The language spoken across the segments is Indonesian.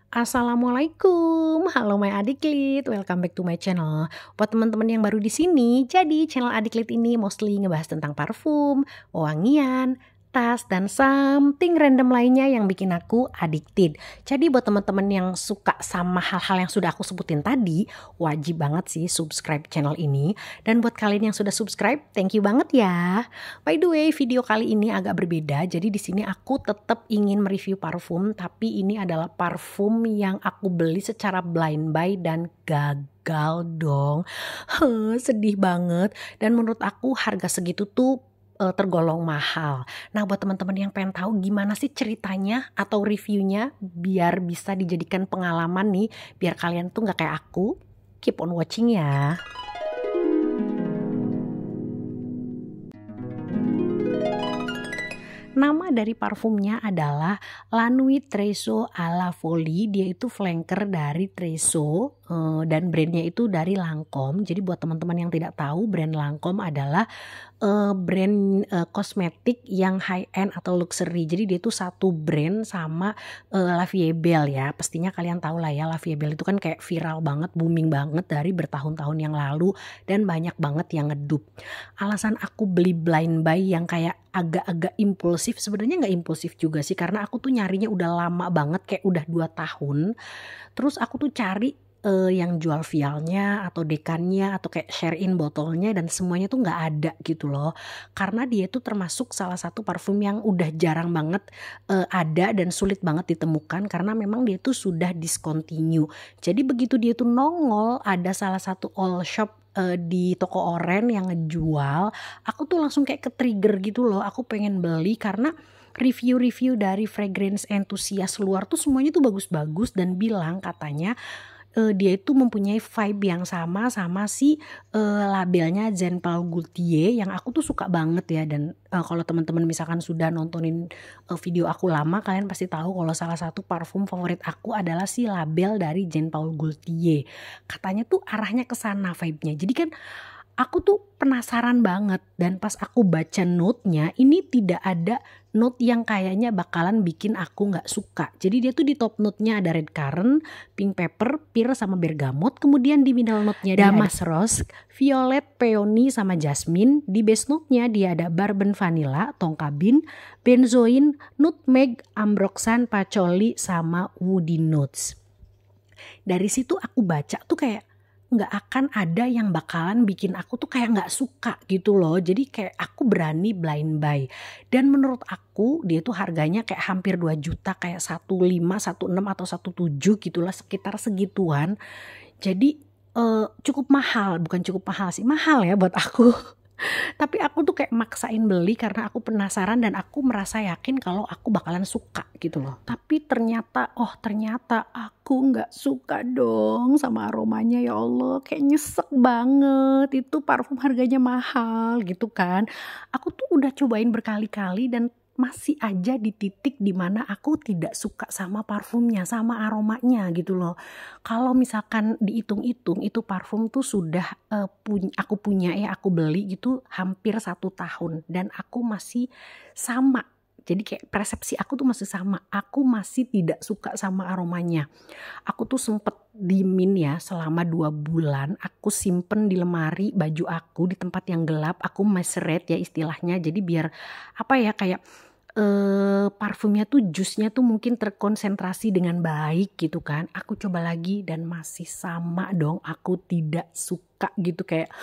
Assalamualaikum, halo my adiklit, welcome back to my channel. Buat teman-teman yang baru di sini, jadi channel adiklit ini mostly ngebahas tentang parfum, wangian, tas, dan something random lainnya yang bikin aku addicted. Jadi buat teman-teman yang suka sama hal-hal yang sudah aku sebutin tadi, wajib banget sih subscribe channel ini. Dan buat kalian yang sudah subscribe, thank you banget ya. By the way, video kali ini agak berbeda. Jadi di sini aku tetap ingin mereview parfum, tapi ini adalah parfum yang aku beli secara blind buy dan gagal dong. Sedih banget. Dan menurut aku harga segitu tuh tergolong mahal. Nah, buat teman-teman yang pengen tahu gimana sih ceritanya atau reviewnya biar bisa dijadikan pengalaman nih, biar kalian tuh nggak kayak aku, keep on watching ya. Nama dari parfumnya adalah La Nuit Treso alla Folie. Dia itu flanker dari Treso dan brandnya itu dari Lancome. Jadi buat teman-teman yang tidak tahu, brand Lancome adalah brand kosmetik yang high end atau luxury. Jadi dia itu satu brand sama La Vie Belle ya. Pastinya kalian tahu lah ya, La Vie Belle itu kan kayak viral banget, booming banget dari bertahun-tahun yang lalu dan banyak banget yang ngedup. Alasan aku beli blind buy yang kayak agak-agak impulsif, sebenarnya nggak impulsif juga sih, karena aku tuh nyarinya udah lama banget, kayak udah 2 tahun. Terus aku tuh cari yang jual vialnya atau dekannya atau kayak share in botolnya, dan semuanya tuh nggak ada gitu loh. Karena dia tuh termasuk salah satu parfum yang udah jarang banget ada dan sulit banget ditemukan, karena memang dia tuh sudah discontinue. Jadi begitu dia tuh nongol ada salah satu all shop di toko oren yang ngejual, aku tuh langsung kayak ke trigger gitu loh. Aku pengen beli karena review-review dari fragrance enthusiast luar tuh semuanya tuh bagus-bagus dan bilang katanya dia itu mempunyai vibe yang sama si labelnya Jean Paul Gaultier yang aku tuh suka banget ya. Dan kalau teman-teman misalkan sudah nontonin video aku lama, kalian pasti tahu kalau salah satu parfum favorit aku adalah si label dari Jean Paul Gaultier. Katanya tuh arahnya ke sana vibe-nya. Jadi kan aku tuh penasaran banget, dan pas aku baca note-nya ini tidak ada note yang kayaknya bakalan bikin aku gak suka. Jadi dia tuh di top note-nya ada red currant, pink pepper, pear sama bergamot. Kemudian di middle note-nya dia damask rose, violet, peony sama jasmine. Di base note-nya dia ada bourbon vanilla, tonka bean, benzoin, nutmeg, ambroxan, patchouli sama woody notes. Dari situ aku baca tuh kayak nggak akan ada yang bakalan bikin aku tuh kayak nggak suka gitu loh. Jadi kayak aku berani blind buy. Dan menurut aku dia tuh harganya kayak hampir 2 juta, kayak 15, 16 atau 17 gitulah, sekitar segituan. Jadi cukup mahal, bukan cukup mahal sih, mahal ya buat aku. Tapi aku tuh kayak maksain beli karena aku penasaran dan aku merasa yakin kalau aku bakalan suka gitu loh. Tapi ternyata aku nggak suka dong sama aromanya. Ya Allah, kayak nyesek banget. Itu parfum harganya mahal gitu kan. Aku tuh udah cobain berkali-kali dan masih aja di titik dimana aku tidak suka sama parfumnya, sama aromanya gitu loh. Kalau misalkan dihitung-hitung itu parfum tuh sudah aku punya ya, aku beli gitu hampir 1 tahun dan aku masih sama. Jadi kayak persepsi aku tuh masih sama, aku masih tidak suka sama aromanya. Aku tuh sempet diemin ya selama 2 bulan, aku simpen di lemari baju aku di tempat yang gelap, aku macerate ya istilahnya. Jadi biar apa ya, kayak parfumnya tuh jusnya tuh mungkin terkonsentrasi dengan baik gitu kan. Aku coba lagi dan masih sama dong, aku tidak suka gitu, kayak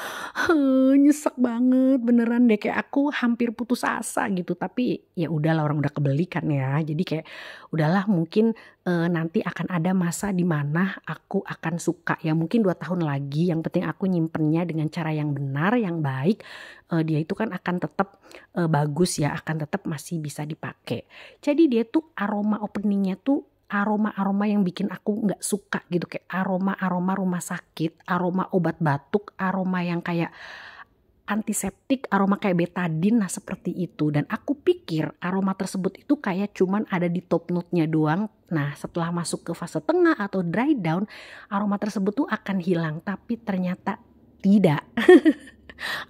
nyesek banget beneran deh, kayak aku hampir putus asa gitu. Tapi ya udahlah, orang udah kebeli kan ya, jadi kayak udahlah, mungkin nanti akan ada masa dimana aku akan suka ya, mungkin 2 tahun lagi. Yang penting aku nyimpennya dengan cara yang benar, yang baik. Dia itu kan akan tetap bagus ya, akan tetap masih bisa dipakai. Jadi dia tuh aroma openingnya tuh aroma-aroma yang bikin aku nggak suka gitu, kayak aroma-aroma rumah sakit, aroma obat batuk, aroma yang kayak antiseptik, aroma kayak betadine, nah seperti itu. Dan aku pikir aroma tersebut itu kayak cuman ada di top note-nya doang. Nah setelah masuk ke fase tengah atau dry down, aroma tersebut tuh akan hilang, tapi ternyata tidak.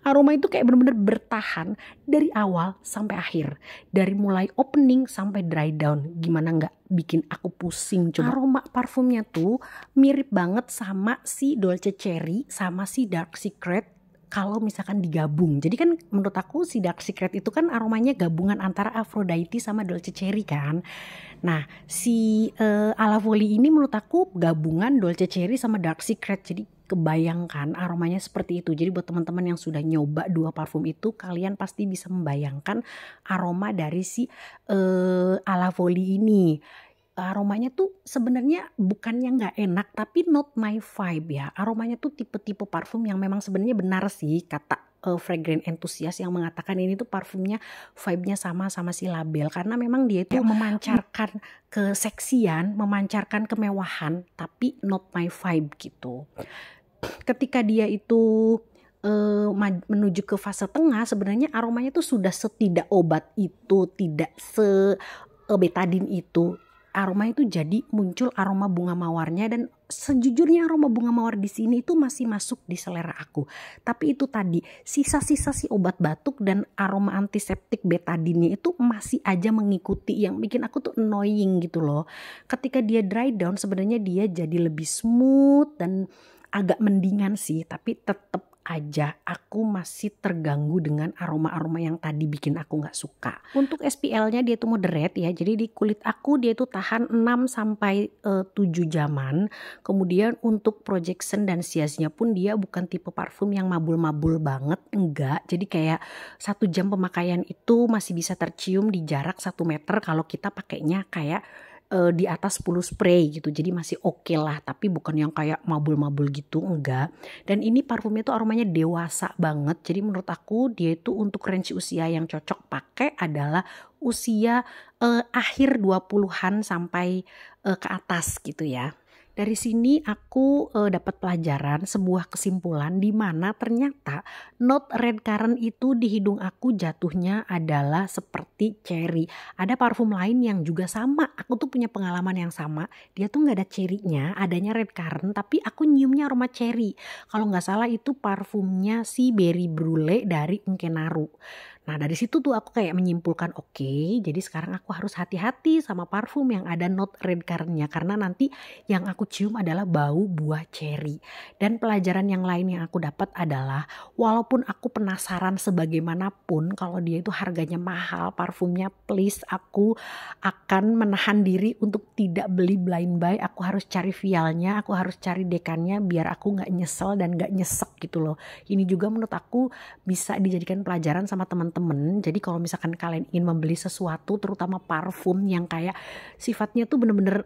Aroma itu kayak bener-bener bertahan dari awal sampai akhir. Dari mulai opening sampai dry down. Gimana nggak bikin aku pusing coba. Aroma parfumnya tuh mirip banget sama si Dolce Cherry sama si Dark Secret kalau misalkan digabung. Jadi kan menurut aku si Dark Secret itu kan aromanya gabungan antara Aphrodite sama Dolce Cherry kan. Nah si Alla Folly ini menurut aku gabungan Dolce Cherry sama Dark Secret. Jadi kebayangkan aromanya seperti itu. Jadi buat teman-teman yang sudah nyoba dua parfum itu, kalian pasti bisa membayangkan aroma dari si Alla Folly ini. Aromanya tuh sebenarnya bukannya nggak enak, tapi not my vibe ya. Aromanya tuh tipe-tipe parfum yang memang sebenarnya benar sih kata fragrance enthusiast yang mengatakan ini tuh parfumnya vibe-nya sama si label, karena memang dia itu memancarkan keseksian, memancarkan kemewahan, tapi not my vibe gitu. Ketika dia itu menuju ke fase tengah, sebenarnya aromanya tuh sudah setidak obat itu, tidak betadine itu. Aroma itu jadi muncul aroma bunga mawarnya, dan sejujurnya aroma bunga mawar di sini itu masih masuk di selera aku. Tapi itu tadi sisa-sisa si obat batuk dan aroma antiseptik betadine itu masih aja mengikuti, yang bikin aku tuh annoying gitu loh. Ketika dia dry down sebenarnya dia jadi lebih smooth dan agak mendingan sih, tapi tetap aja aku masih terganggu dengan aroma-aroma yang tadi bikin aku gak suka. Untuk SPL-nya dia tuh moderate ya, jadi di kulit aku dia tuh tahan 6 sampai 7 jaman. Kemudian untuk projection dan siasnya pun dia bukan tipe parfum yang mabul-mabul banget, enggak. Jadi kayak 1 jam pemakaian itu masih bisa tercium di jarak 1 meter kalau kita pakainya kayak di atas 10 spray gitu. Jadi masih oke lah, tapi bukan yang kayak mabul-mabul gitu, enggak. Dan ini parfumnya tuh aromanya dewasa banget. Jadi menurut aku dia itu untuk range usia yang cocok pakai adalah usia akhir 20-an sampai ke atas gitu ya. Dari sini aku dapat pelajaran, sebuah kesimpulan di mana ternyata note red currant itu di hidung aku jatuhnya adalah seperti cherry. Ada parfum lain yang juga sama, aku tuh punya pengalaman yang sama. Dia tuh nggak ada cherry-nya, adanya red currant, tapi aku nyiumnya aroma cherry. Kalau nggak salah itu parfumnya si Berry Brulee dari Unkenaru. Nah dari situ tuh aku kayak menyimpulkan oke, jadi sekarang aku harus hati-hati sama parfum yang ada note red currant-nya, karena nanti yang aku cium adalah bau buah cherry. Dan pelajaran yang lain yang aku dapat adalah walaupun aku penasaran sebagaimanapun kalau dia itu harganya mahal parfumnya, please aku akan menahan diri untuk tidak beli blind buy. Aku harus cari vialnya, aku harus cari dekannya biar aku gak nyesel dan gak nyesek gitu loh. Ini juga menurut aku bisa dijadikan pelajaran sama teman-teman. Jadi kalau misalkan kalian ingin membeli sesuatu, terutama parfum yang kayak sifatnya tuh bener-bener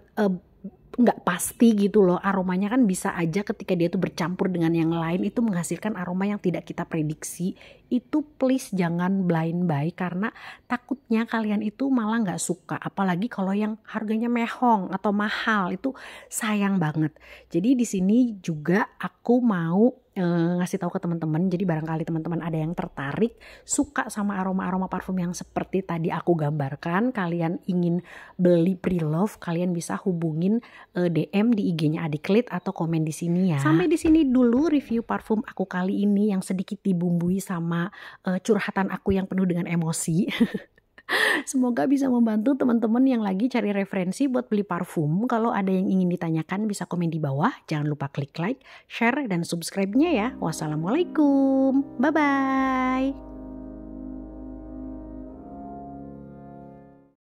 nggak pasti gitu loh, aromanya kan bisa aja ketika dia tuh bercampur dengan yang lain itu menghasilkan aroma yang tidak kita prediksi. Itu please jangan blind buy, karena takutnya kalian itu malah nggak suka, apalagi kalau yang harganya mehong atau mahal, itu sayang banget. Jadi di sini juga aku mau ngasih tahu ke teman-teman, jadi barangkali teman-teman ada yang tertarik suka sama aroma-aroma parfum yang seperti tadi aku gambarkan, kalian ingin beli pre-love, kalian bisa hubungin DM di IG-nya Adiklit atau komen di sini ya. Sampai di sini dulu review parfum aku kali ini yang sedikit dibumbui sama curhatan aku yang penuh dengan emosi. Semoga bisa membantu teman-teman yang lagi cari referensi buat beli parfum. Kalau ada yang ingin ditanyakan bisa komen di bawah. Jangan lupa klik like, share, dan subscribe-nya ya. Wassalamualaikum. Bye-bye.